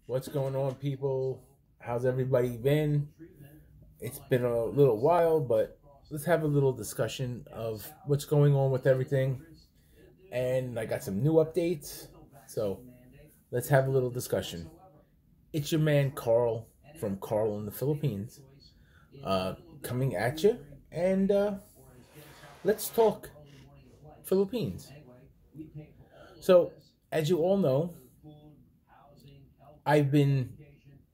What's going on, people? How's everybody been? It's been a little while, but let's have a little discussion of what's going on with everything. And I got some new updates, so let's have a little discussion. It's your man Carl from Carl in the Philippines, coming at you, and let's talk Philippines. So, as you all know, I've been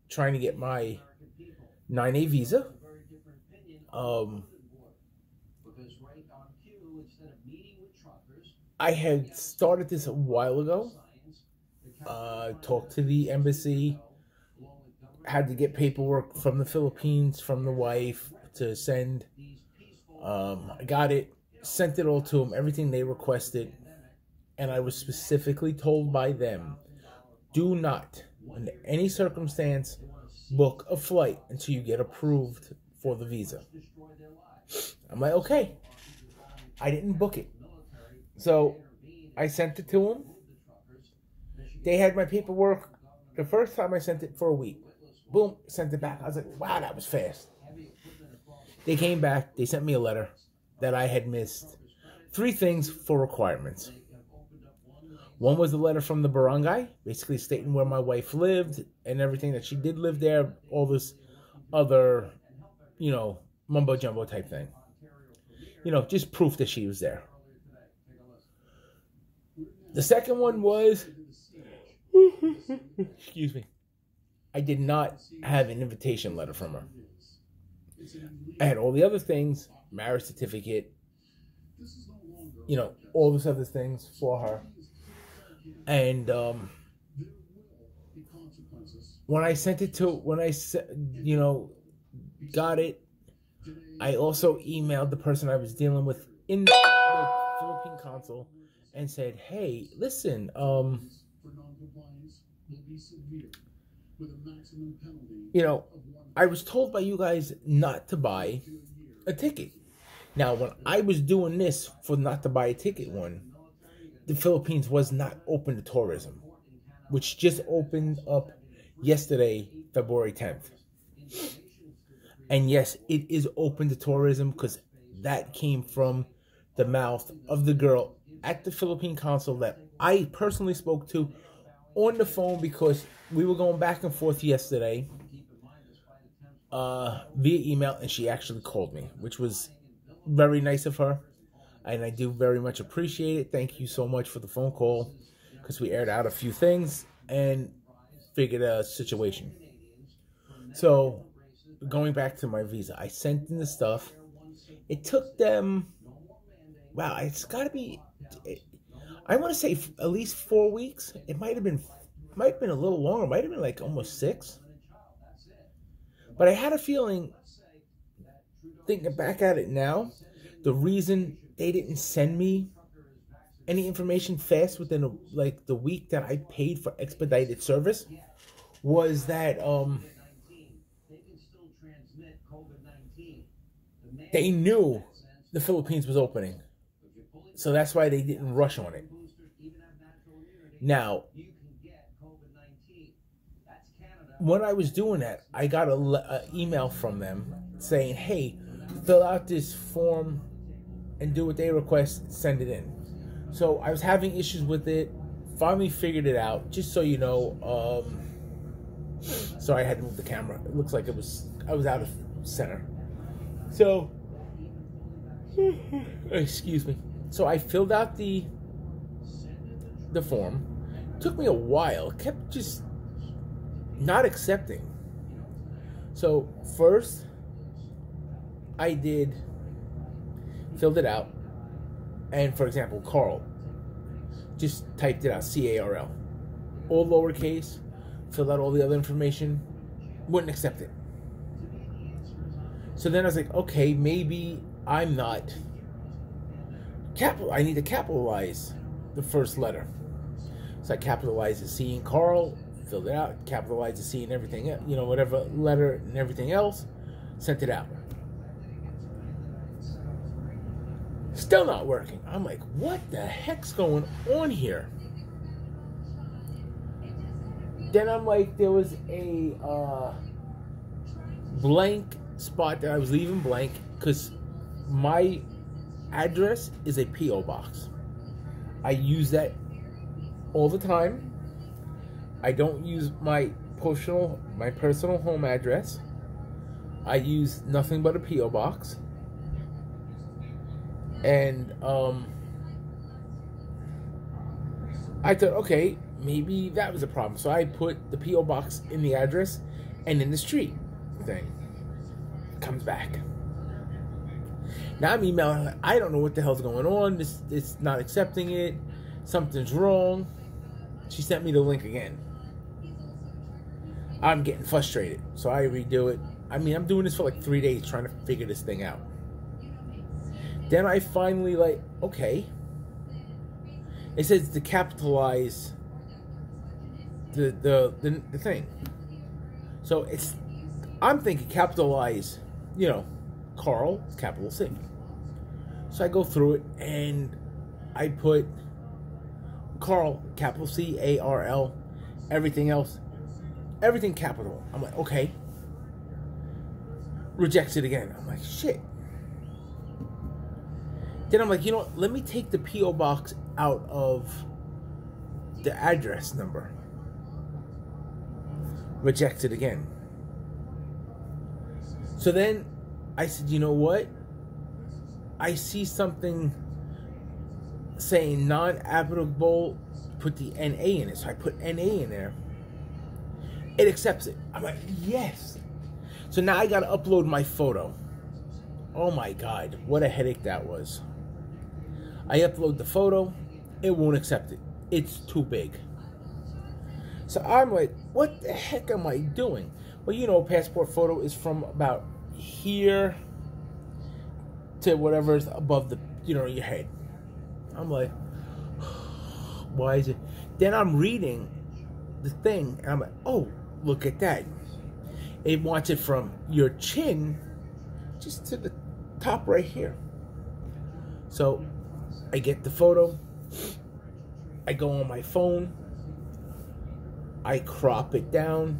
trying to get my 9A visa. Um, I had started this a while ago. Talked to the embassy. Had to get paperwork from the Philippines, from the wife to send. I got it, sent it all to them, everything they requested. And I was specifically told by them, do not, under any circumstance, book a flight until you get approved for the visa. I'm like, okay. I didn't book it. So I sent it to them. They had my paperwork. The first time I sent it for a week. Boom, sent it back. I was like, wow, that was fast. They came back. They sent me a letter that I had missed 3 things for requirements. One was the letter from the barangay, basically stating where my wife lived and everything, that she did live there, all this other, mumbo jumbo type thing. Just proof that she was there. The second one was, excuse me, I did not have an invitation letter from her. I had all the other things, marriage certificate, all these other things for her. And when I sent it to, got it, I also emailed the person I was dealing with in the Philippine consul and said, hey, listen, I was told by you guys not to buy a ticket. Now, when I was doing this for not to buy a ticket one, the Philippines was not open to tourism, which just opened up yesterday, February 10th. And yes, it is open to tourism because that came from the mouth of the girl at the Philippine consul that I personally spoke to on the phone, because we were going back and forth yesterday via email, and she actually called me, which was very nice of her. And I do very much appreciate it. Thank you so much for the phone call, because we aired out a few things and figured a situation. So, going back to my visa, I sent in the stuff. It took them, wow, it's got to be, I want to say at least 4 weeks. It might have been a little longer. It might have been like almost 6. But I had a feeling, thinking back at it now, the reason they didn't send me any information fast within the week that I paid for expedited service was that they knew the Philippines was opening. So that's why they didn't rush on it. Now, when I was doing that, I got an email from them saying, hey, fill out this form and do what they request, send it in. So I was having issues with it, finally figured it out, just so you know. Sorry, I had to move the camera. It looks like I was out of center. So, excuse me. So I filled out the form. It took me a while. It kept just not accepting. So first, I filled it out, and for example, Carl, just typed it out, C-A-R-L, all lowercase, filled out all the other information, wouldn't accept it. So then I was like, okay, maybe I'm not I need to capitalize the first letter. So I capitalized the C in Carl, filled it out, capitalized the C and everything, whatever letter and everything else, sent it out. Still not working. I'm like, what the heck's going on here? Then I'm like, there was a blank spot that I was leaving blank because my address is a P.O. box. I use that all the time. I don't use my personal home address. I use nothing but a P.O. box. And I thought, okay, maybe that was a problem. So I put the P.O. box in the address and in the street thing. It comes back. Now I'm emailing, I don't know what the hell's going on. It's not accepting it. Something's wrong. She sent me the link again. I'm getting frustrated. So I redo it. I mean, I'm doing this for like 3 days trying to figure this thing out. Then I finally like, okay. It says to capitalize the thing. So I'm thinking capitalize, you know, Carl, capital C. So I go through it and I put Carl, capital C, A-R-L, everything else, everything capital. I'm like, okay. Rejects it again. I'm like, shit. Then I'm like, you know what? Let me take the P.O. box out of the address number. Rejects it again. So then I said, you know what? I see something saying non-applicable, put the NA in it. So I put NA in there. It accepts it. I'm like, yes. So now I got to upload my photo. Oh my God, what a headache that was. I upload the photo, it won't accept it. It's too big. So I'm like, what the heck am I doing? Well, you know, passport photo is from about here to whatever's above the, you know, your head. I'm like, why is it? Then I'm reading the thing, and I'm like, oh, look at that. It wants it from your chin just to the top right here. So I get the photo, I go on my phone, I crop it down.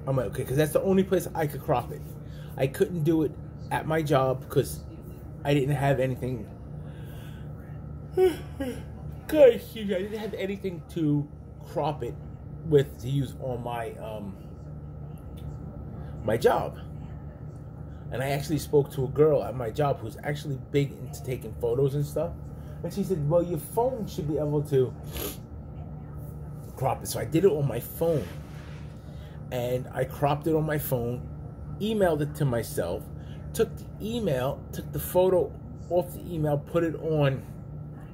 I'm like, okay, because that's the only place I could crop it. I couldn't do it at my job because I didn't have anything. God, excuse me, I didn't have anything to crop it with to use on my my job. And I actually spoke to a girl at my job who's actually big into taking photos and stuff. And she said, well, your phone should be able to crop it. So I did it on my phone. And I cropped it on my phone, emailed it to myself, took the email, took the photo off the email, put it on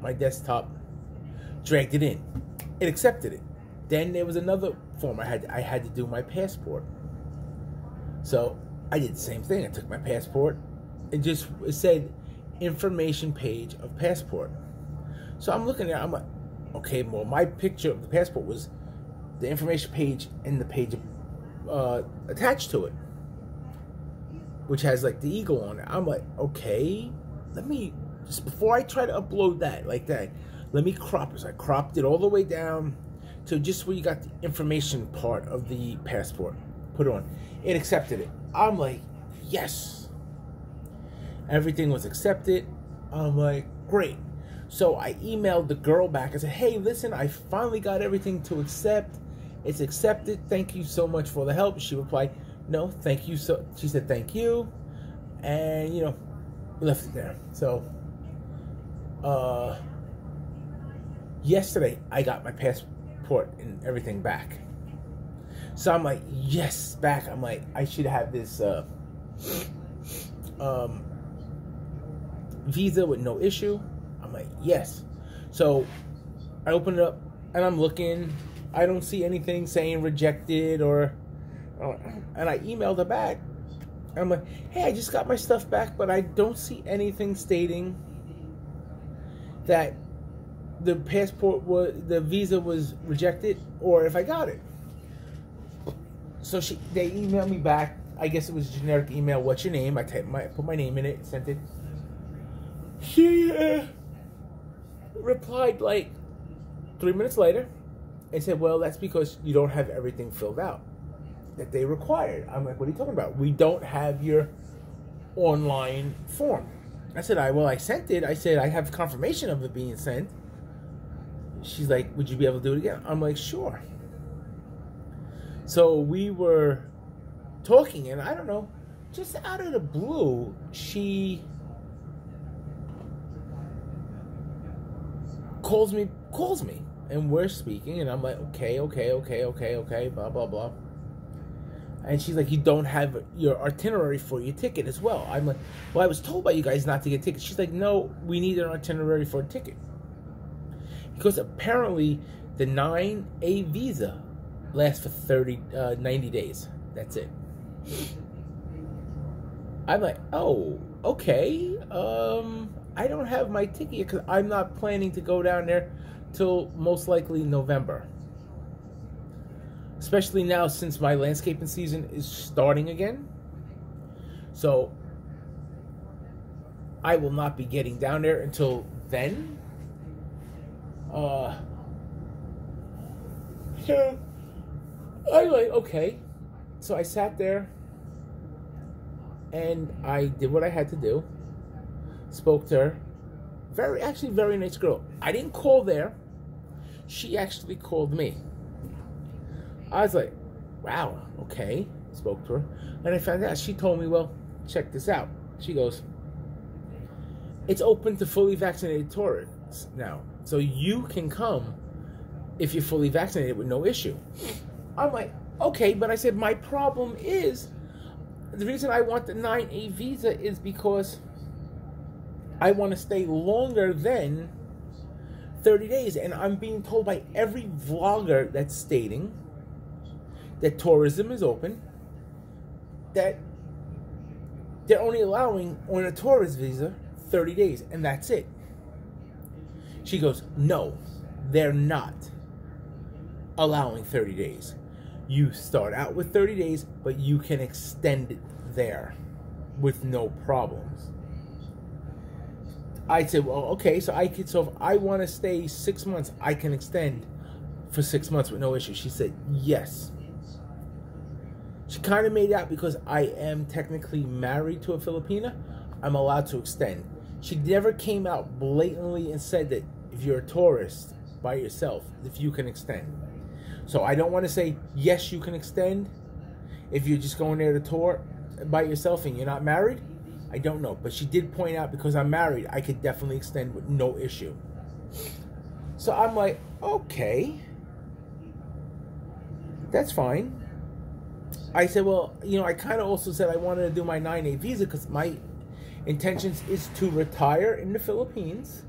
my desktop, dragged it in. It accepted it. Then there was another form I had to do my passport. So I did the same thing. I took my passport. It said information page of passport. So I'm looking at it. I'm like, okay, well, my picture of the passport was the information page and the page attached to it, which has like the eagle on it. I'm like, okay, let me just, before I try to upload that like that, let me crop it. So I cropped it all the way down to just where you got the information part of the passport. Put it on. It accepted it. I'm like, yes. Everything was accepted. I'm like, great. So I emailed the girl back. I said, hey, listen, I finally got everything to accept. It's accepted. Thank you so much for the help. She replied, no, thank you. So she said, thank you. And, you know, left it there. So, yesterday I got my passport and everything back. So I'm like, yes, back. I'm like, I should have this visa with no issue. I'm like, yes. So I open it up and I'm looking. I don't see anything saying rejected or and I emailed her back. I'm like, hey, I just got my stuff back, but I don't see anything stating that the the visa was rejected or if I got it. So they emailed me back. I guess it was a generic email. What's your name? I put my name in it, sent it. She replied like 3 minutes later. And said, well, that's because you don't have everything filled out that they required. I'm like, what are you talking about? We don't have your online form. I said, I sent it. I said, I have confirmation of it being sent. She's like, would you be able to do it again? I'm like, sure. So we were talking, and I don't know, just out of the blue, she calls me, and we're speaking, and I'm like, okay, blah, blah, blah. And she's like, you don't have your itinerary for your ticket as well. I'm like, well, I was told by you guys not to get tickets. She's like, no, we need an itinerary for a ticket. Because apparently the 9A visa lasts for 90 days. That's it. I'm like, oh, okay. I don't have my ticket because I'm not planning to go down there till most likely November. Especially now since my landscaping season is starting again. So I will not be getting down there until then. Yeah. I'm like, okay. So I sat there and I did what I had to do. Spoke to her. Very nice girl. I didn't call there. She actually called me. I was like, wow, okay. Spoke to her. And I found out, she told me, well, check this out. She goes, it's open to fully vaccinated tourists now. So you can come if you're fully vaccinated with no issue. I'm like, okay, but I said, my problem is, the reason I want the 9A visa is because I want to stay longer than 30 days. And I'm being told by every vlogger that's stating that tourism is open, that they're only allowing on a tourist visa 30 days, and that's it. She goes, no, they're not allowing 30 days. You start out with 30 days, but you can extend it there with no problems. I said, well, okay, so if I want to stay 6 months, I can extend for 6 months with no issue. She said, yes. She kind of made out because I am technically married to a Filipina, I'm allowed to extend. She never came out blatantly and said that if you're a tourist by yourself, if you can extend. So I don't want to say, yes, you can extend if you're just going there to tour by yourself and you're not married. I don't know. But she did point out because I'm married, I could definitely extend with no issue. So I'm like, okay, that's fine. I said, well, I kind of also said I wanted to do my 9A visa because my intentions is to retire in the Philippines.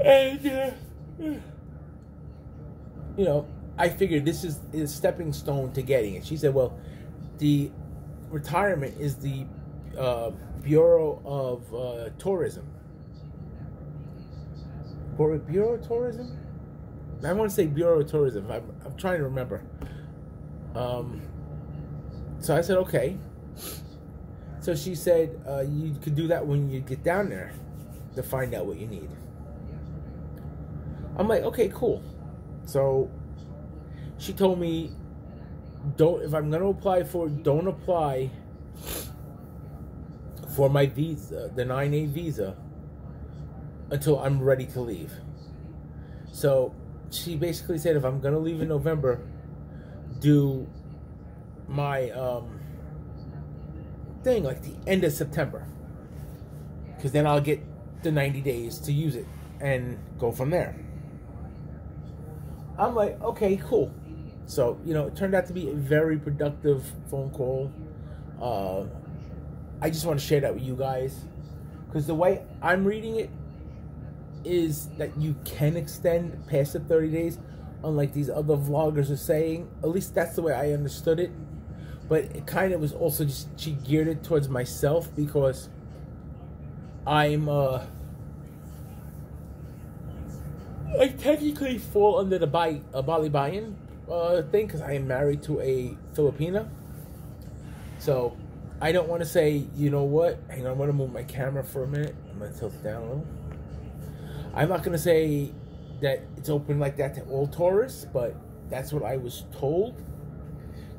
And, I figured this is a stepping stone to getting it. She said, well, the retirement is the Bureau of Tourism. Bureau of Tourism? I want to say Bureau of Tourism. I'm trying to remember. So I said, okay. So she said, you could do that when you get down there to find out what you need. I'm like, okay, cool. So she told me, if I'm going to apply for it, don't apply for my visa, the 9A visa, until I'm ready to leave. So she basically said, if I'm going to leave in November, do my thing like the end of September, because then I'll get the 90 days to use it and go from there. I'm like, okay, cool. So, it turned out to be a very productive phone call. I just want to share that with you guys, because the way I'm reading it is that you can extend past the 30 days, unlike these other vloggers are saying. At least that's the way I understood it. But it kind of was also just, she geared it towards myself, because I'm I technically fall under the Bali Bayan thing, because I am married to a Filipina. So I don't want to say, you know what, hang on, I'm going to move my camera for a minute. I'm going to tilt it down a little. I'm not going to say that it's open like that to all tourists, but that's what I was told.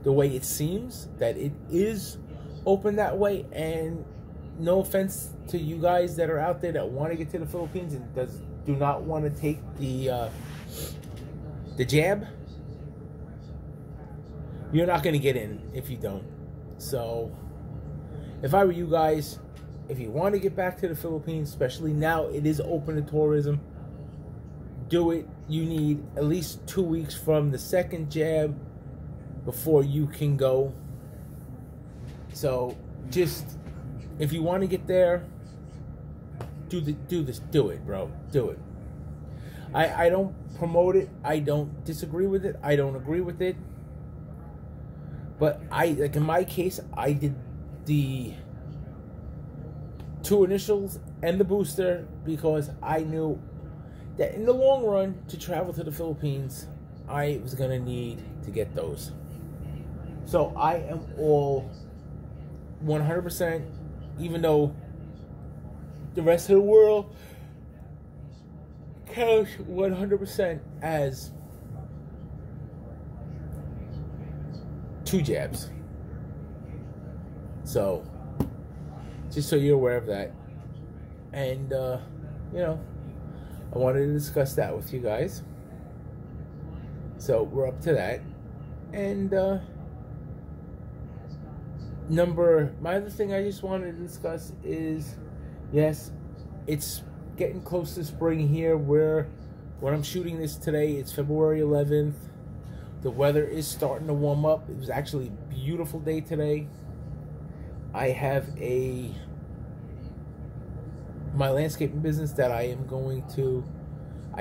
The way it seems that it is open that way, and no offense to you guys that are out there that want to get to the Philippines and do not want to take the jab. You're not going to get in if you don't. So, if I were you guys, if you want to get back to the Philippines, especially now it is open to tourism, do it. You need at least 2 weeks from the second jab before you can go. So, just if you want to get there, do it, bro. Do it. I don't promote it. I don't disagree with it. I don't agree with it. But like in my case, I did the 2 initials and the booster because I knew that in the long run, to travel to the Philippines, I was going to need to get those. So I am all 100%, even though the rest of the world counts 100% as 2 jabs. So, just so you're aware of that. And, you know, I wanted to discuss that with you guys. So, we're up to that. And, my other thing I just wanted to discuss is, yes, it's getting close to spring here. When I'm shooting this today, it's February 11th. The weather is starting to warm up. It was actually a beautiful day today. I have my landscaping business that I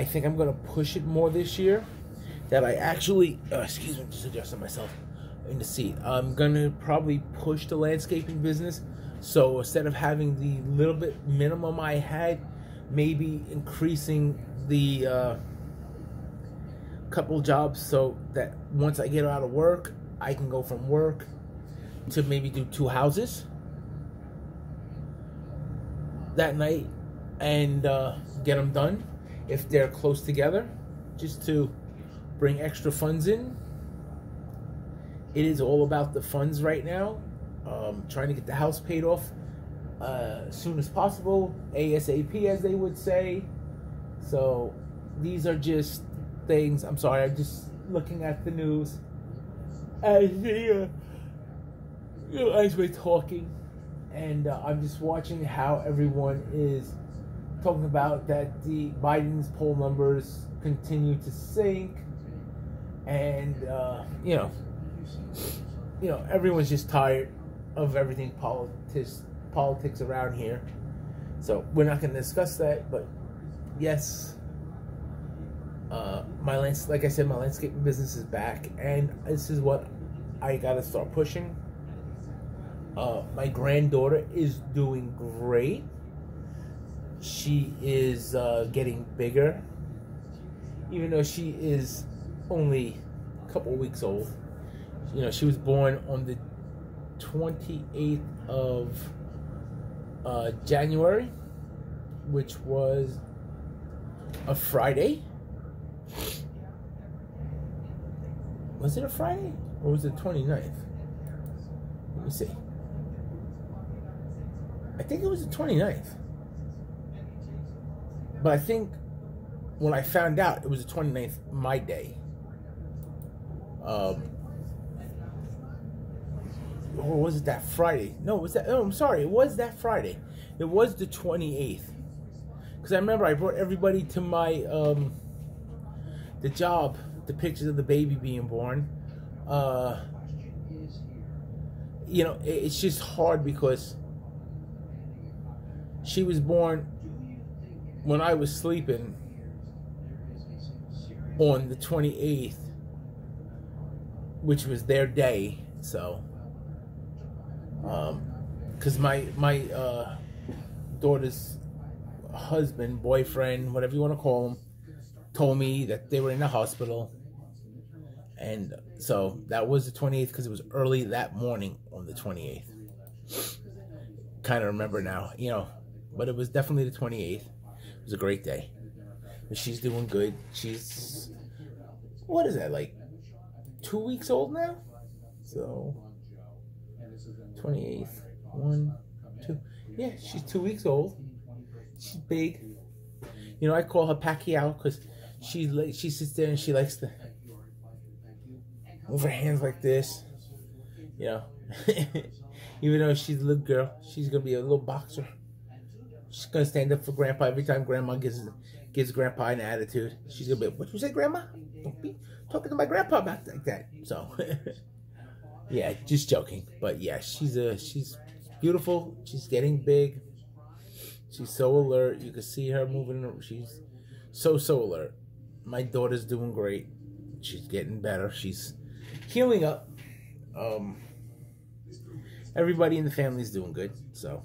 think I'm going to push it more this year. That I actually, excuse me, just adjusting myself in the seat. I'm going to probably push the landscaping business. So instead of having the little bit minimum I had, maybe increasing the couple jobs so that once I get out of work, I can go from work to maybe do 2 houses that night and get them done if they're close together, just to bring extra funds in. It is all about the funds right now. Trying to get the house paid off as soon as possible, ASAP as they would say. So these are just things. I'm sorry, I'm just looking at the news as we're talking, and I'm just watching how everyone is talking about that the Biden's poll numbers continue to sink, and you know everyone's just tired of everything politics around here. So we're not going to discuss that, but yes. Like I said, my landscaping business is back, and this is what I gotta start pushing. My granddaughter is doing great. She is getting bigger, even though she is only a couple weeks old. You know, she was born on the 28th of January, which was a Friday. Was it a Friday? Or was it 29th? Let me see. I think it was the 29th. But I think when I found out it was the 29th, my day. Or was it that Friday? No, I'm sorry. It was that Friday. It was the 28th. Because I remember I brought everybody to my, the job, the pictures of the baby being born. You know, it's just hard because she was born when I was sleeping on the 28th, which was their day. So, because my daughter's husband, boyfriend, whatever you want to call him, told me that they were in the hospital. And so that was the 28th because it was early that morning on the 28th. Kind of remember now, you know, but it was definitely the 28th. It was a great day. But she's doing good. She's, what is that, like 2 weeks old now? So 28th, 1, 2. Yeah, she's 2 weeks old. She's big. You know, I call her Pacquiao because she sits there and she likes to move her hands like this. You know, even though she's a little girl, she's gonna be a little boxer. She's gonna stand up for Grandpa every time Grandma gives Grandpa an attitude. She's gonna be, "What you say, Grandma? Don't be talking to my Grandpa about like that." So, yeah, just joking. But yeah, she's beautiful. She's getting big. She's so alert. You can see her moving. She's so alert. My daughter's doing great. She's getting better. She's healing up. Everybody in the family is doing good. So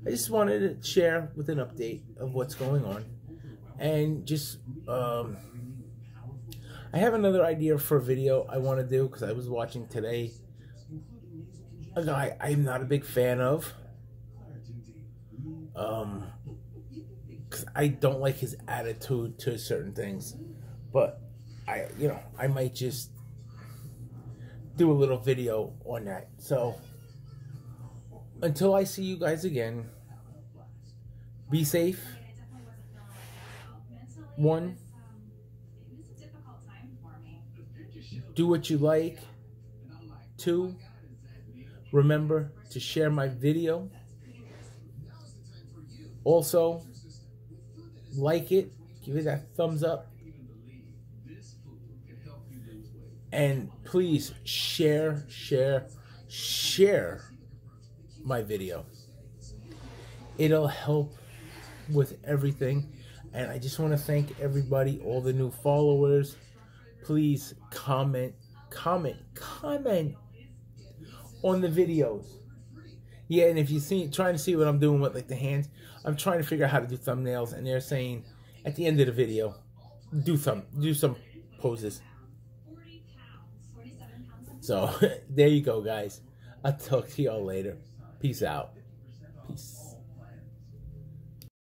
I just wanted to share with an update of what's going on. And just, I have another idea for a video I want to do because I was watching today a guy I'm not a big fan of. Because I don't like his attitude to certain things. But I might just do a little video on that. So until I see you guys again, be safe. 1, do what you like. 2, remember to share my video. Also, like it, give it that thumbs up. And please share my video. It'll help with everything. And I just want to thank everybody, all the new followers. Please comment on the videos. Yeah, and if you trying to see what I'm doing with like the hands, I'm trying to figure out how to do thumbnails, and they're saying at the end of the video, do some poses. So there you go, guys. I'll talk to y'all later. Peace out. Peace.